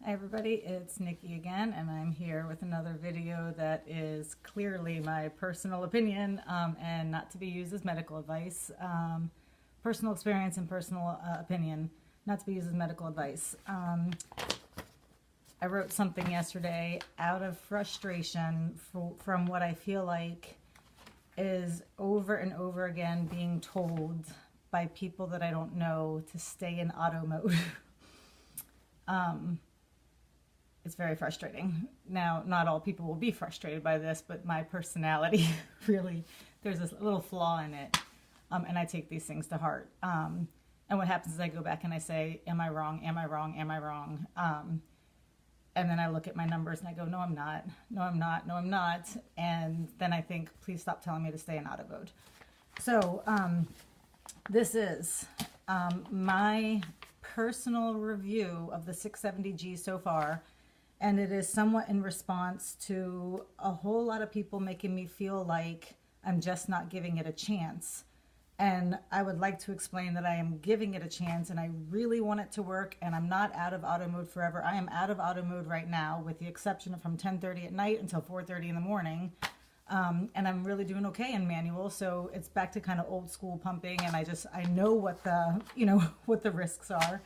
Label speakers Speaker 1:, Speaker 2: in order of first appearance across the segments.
Speaker 1: Hi everybody, it's Nikki again, and I'm here with another video that is clearly my personal opinion and not to be used as medical advice. Personal experience and personal opinion, not to be used as medical advice. I wrote something yesterday out of frustration from what I feel like is over and over again being told by people that I don't know to stay in auto mode. It's very frustrating. Now, not all people will be frustrated by this, but my personality really, there's this little flaw in it, and I take these things to heart. And what happens is I go back and I say, am I wrong? Am I wrong? Am I wrong? And then I look at my numbers and I go, no, I'm not. No, I'm not. No, I'm not. And then I think, please stop telling me to stay in auto mode. So this is my personal review of the 670G so far. And it is somewhat in response to a whole lot of people making me feel like I'm just not giving it a chance. And I would like to explain that I am giving it a chance and I really want it to work, and I'm not out of auto mode forever. I am out of auto mode right now, with the exception of from 10:30 at night until 4:30 in the morning. And I'm really doing okay in manual, so it's back to kind of old school pumping, and I know what the, what the risks are.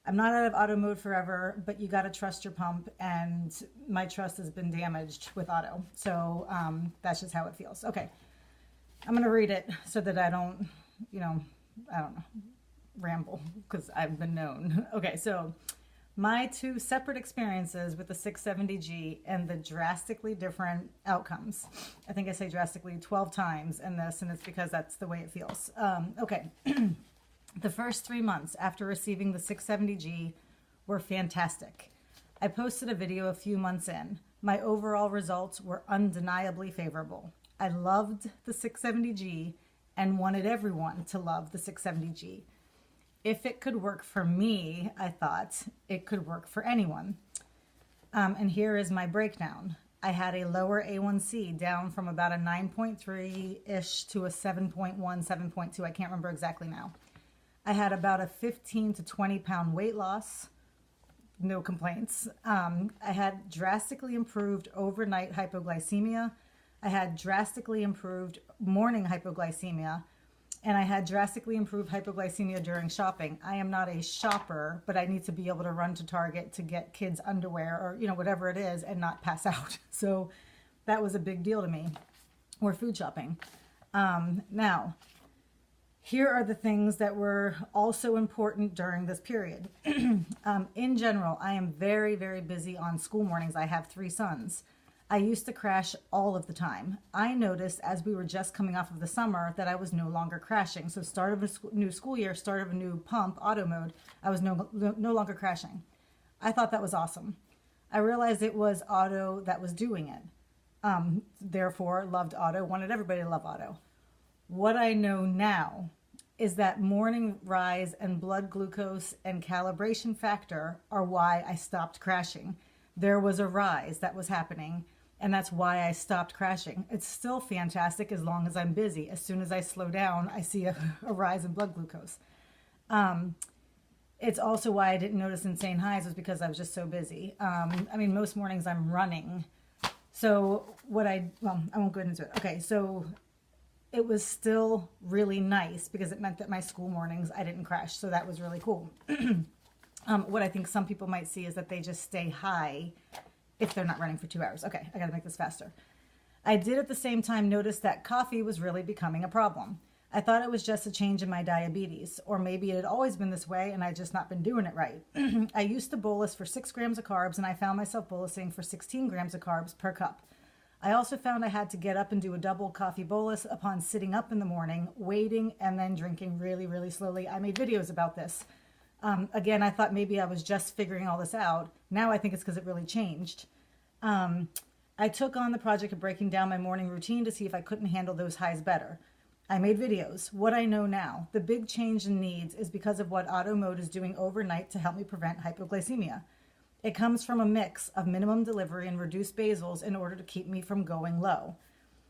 Speaker 1: I'm not out of auto mode forever, but you got to trust your pump, and my trust has been damaged with auto. So that's just how it feels. Okay, I'm going to read it so that I don't, I don't know, ramble, because I've been known. Okay, so my two separate experiences with the 670G and the drastically different outcomes. I think I say drastically 12 times in this, and it's because that's the way it feels. Okay. The first 3 months after receiving the 670G were fantastic. I posted a video a few months in. My overall results were undeniably favorable. I loved the 670G and wanted everyone to love the 670G. If it could work for me, I thought it could work for anyone. And here is my breakdown. I had a lower A1C, down from about a 9.3-ish to a 7.1, 7.2. I can't remember exactly now. I had about a 15 to 20 pound weight loss, no complaints. I had drastically improved overnight hypoglycemia. I had drastically improved morning hypoglycemia, and I had drastically improved hypoglycemia during shopping. I am not a shopper, but I need to be able to run to Target to get kids underwear or, whatever it is, and not pass out. So that was a big deal to me, or food shopping. Now, here are the things that were also important during this period. In general, I am very, very busy on school mornings. I have 3 sons. I used to crash all of the time. I noticed as we were just coming off of the summer that I was no longer crashing. So start of a new school year, start of a new pump, auto mode, I was no longer crashing. I thought that was awesome. I realized it was auto that was doing it. Therefore, loved auto, wanted everybody to love auto. What I know now is that morning rise and blood glucose and calibration factor are why I stopped crashing. There was a rise that was happening, and that's why I stopped crashing. It's still fantastic as long as I'm busy. As soon as I slow down, I see a rise in blood glucose. It's also why I didn't notice insane highs, was because I was just so busy. Most mornings I'm running. So I won't go into it. Okay, so it was still really nice because it meant that my school mornings I didn't crash. So that was really cool. What I think some people might see is that they just stay high if they're not running for 2 hours. Okay, I gotta make this faster. I did at the same time notice that coffee was really becoming a problem. I thought it was just a change in my diabetes, or maybe it had always been this way and I'd just not been doing it right. I used to bolus for 6 grams of carbs, and I found myself bolusing for 16 grams of carbs per cup. I also found I had to get up and do a double coffee bolus upon sitting up in the morning, waiting, and then drinking really, really slowly. I made videos about this. Again, I thought maybe I was just figuring all this out. Now I think it's because it really changed. I took on the project of breaking down my morning routine to see if I couldn't handle those highs better. I made videos. What I know now, the big change in needs is because of what auto mode is doing overnight to help me prevent hypoglycemia. It comes from a mix of minimum delivery and reduced basals in order to keep me from going low.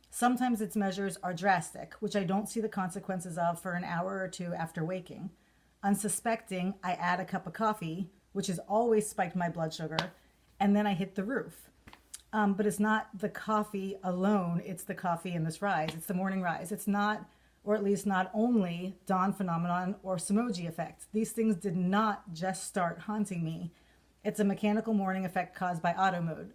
Speaker 1: Sometimes its measures are drastic, which I don't see the consequences of for an hour or two after waking. Unsuspecting, I add a cup of coffee, which has always spiked my blood sugar. And then I hit the roof. But it's not the coffee alone. It's the coffee and this rise. It's the morning rise. It's not, or at least not only, dawn phenomenon or Samoji effect. These things did not just start haunting me. It's a mechanical morning effect caused by auto mode.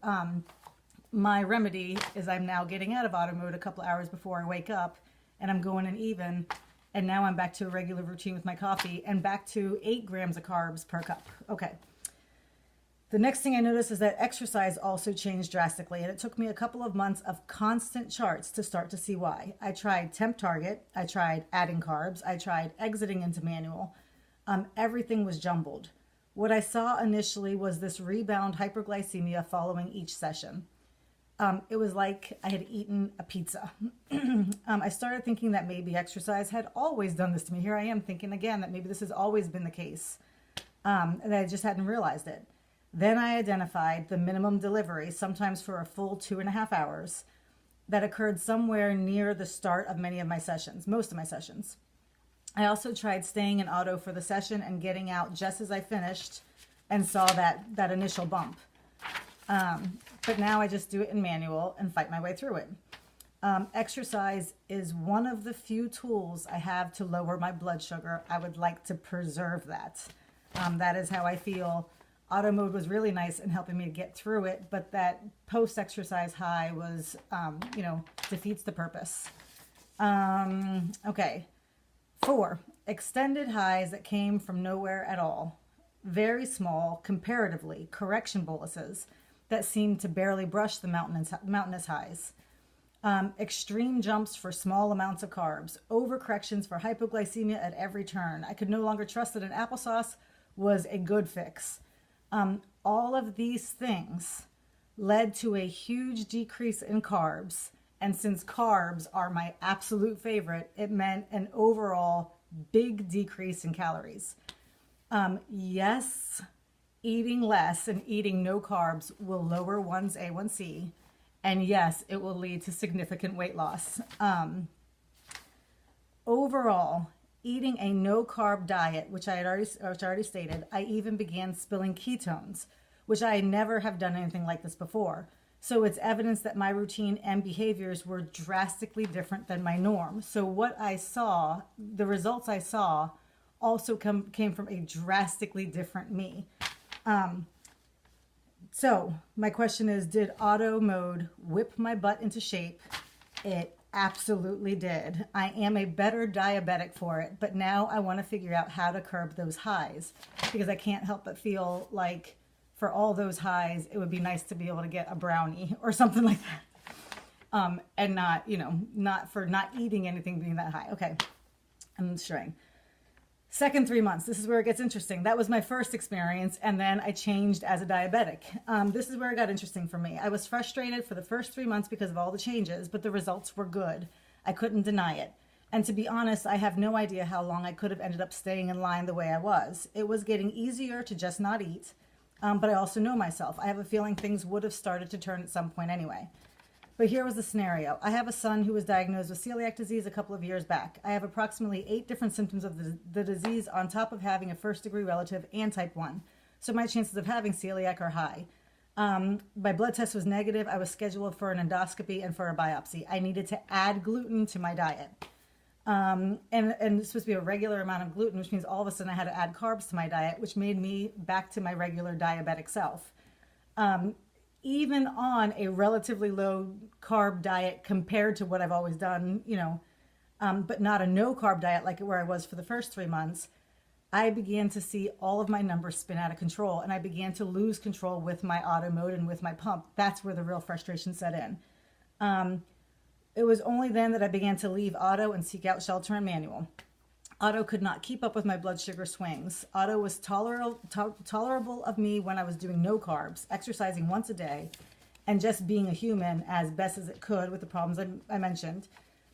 Speaker 1: My remedy is I'm now getting out of auto mode a couple hours before I wake up, and I'm going in even. And now I'm back to a regular routine with my coffee and back to 8 grams of carbs per cup. Okay. The next thing I noticed is that exercise also changed drastically, and it took me a couple of months of constant charts to start to see why. I tried temp target, I tried adding carbs, I tried exiting into manual. Everything was jumbled. What I saw initially was this rebound hyperglycemia following each session. It was like I had eaten a pizza. I started thinking that maybe exercise had always done this to me. Here I am thinking again that maybe this has always been the case, and I just hadn't realized it. Then I identified the minimum delivery, sometimes for a full 2.5 hours, that occurred somewhere near the start of many of my sessions, most of my sessions. I also tried staying in auto for the session and getting out just as I finished and saw that initial bump. But now I just do it in manual and fight my way through it. Exercise is one of the few tools I have to lower my blood sugar. I would like to preserve that. That is how I feel. Auto mode was really nice in helping me to get through it, but that post-exercise high was, defeats the purpose. Okay. 4, extended highs that came from nowhere at all. Very small, comparatively, correction boluses that seemed to barely brush the mountainous highs. Extreme jumps for small amounts of carbs. Overcorrections for hypoglycemia at every turn. I could no longer trust that an applesauce was a good fix. All of these things led to a huge decrease in carbs. And since carbs are my absolute favorite, it meant an overall big decrease in calories. Yes, eating less and eating no carbs will lower one's A1C. And yes, it will lead to significant weight loss. Overall, eating a no-carb diet, which I already stated, I even began spilling ketones, which I never have done anything like this before. So it's evidence that my routine and behaviors were drastically different than my norm. So what I saw, the results I saw, also came from a drastically different me. So my question is, did auto mode whip my butt into shape? It absolutely did. I am a better diabetic for it, but now I want to figure out how to curb those highs, because I can't help but feel like for all those highs, it would be nice to be able to get a brownie or something like that. And not, not for not eating anything being that high. Okay, I'm straying. Second 3 months, this is where it gets interesting. That was my first experience, and then I changed as a diabetic. This is where it got interesting for me. I was frustrated for the first 3 months because of all the changes, but the results were good. I couldn't deny it. And to be honest, I have no idea how long I could have ended up staying in line the way I was. It was getting easier to just not eat, but I also know myself. I have a feeling things would have started to turn at some point anyway. But here was the scenario. I have a son who was diagnosed with celiac disease a couple of years back. I have approximately 8 different symptoms of the disease on top of having a first-degree relative and type 1. So my chances of having celiac are high. My blood test was negative. I was scheduled for an endoscopy and for a biopsy. I needed to add gluten to my diet. And it's supposed to be a regular amount of gluten, which means all of a sudden I had to add carbs to my diet, which made me back to my regular diabetic self. Even on a relatively low carb diet compared to what I've always done, but not a no carb diet like where I was for the first 3 months, I began to see all of my numbers spin out of control, and I began to lose control with my auto mode and with my pump. That's where the real frustration set in. It was only then that I began to leave auto and seek out shelter and manual. Auto could not keep up with my blood sugar swings. Auto was tolerable of me when I was doing no carbs, exercising once a day, and just being a human as best as it could with the problems I mentioned.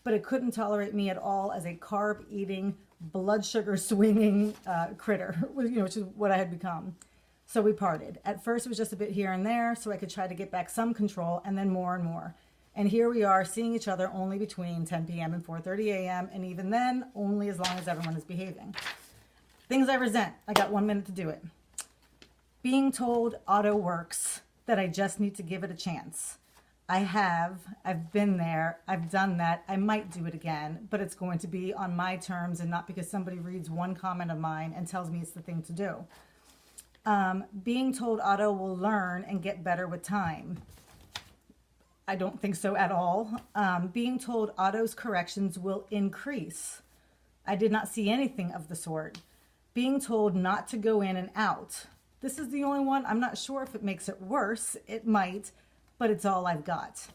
Speaker 1: But it couldn't tolerate me at all as a carb-eating, blood sugar swinging critter, which is what I had become. So we parted. At first, it was just a bit here and there, so I could try to get back some control, and then more and more. And here we are seeing each other only between 10 p.m. and 4:30 a.m. And even then, only as long as everyone is behaving. Things I resent. I got 1 minute to do it. Being told auto works, that I just need to give it a chance. I've been there, I've done that, I might do it again, but it's going to be on my terms and not because somebody reads one comment of mine and tells me it's the thing to do. Being told auto will learn and get better with time. I don't think so at all. Being told auto's corrections will increase. I did not see anything of the sort. Being told not to go in and out. This is the only one. I'm not sure if it makes it worse. It might, but it's all I've got.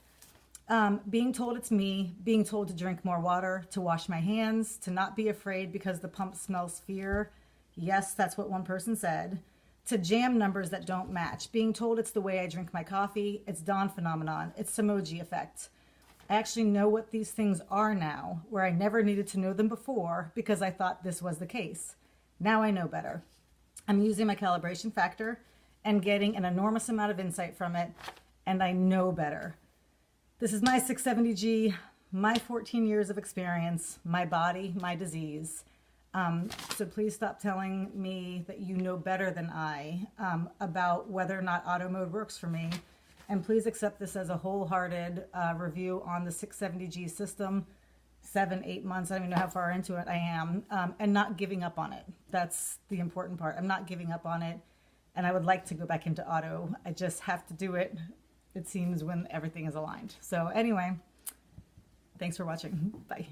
Speaker 1: Being told it's me, being told to drink more water, to wash my hands, to not be afraid because the pump smells fear. Yes, that's what one person said. To jam numbers that don't match. Being told it's the way I drink my coffee. It's Dawn phenomenon. It's Samoji effect. I actually know what these things are now, where I never needed to know them before because I thought this was the case. Now I know better. I'm using my calibration factor and getting an enormous amount of insight from it, and I know better. This is my 670G, my 14 years of experience, my body, my disease. So please stop telling me that you know better than I about whether or not auto mode works for me. And please accept this as a wholehearted review on the 670G system. 7-8 months, I don't even know how far into it I am, and not giving up on it. That's the important part. I'm not giving up on it, and I would like to go back into auto. I just have to do it, it seems, when everything is aligned. So anyway, thanks for watching. Bye.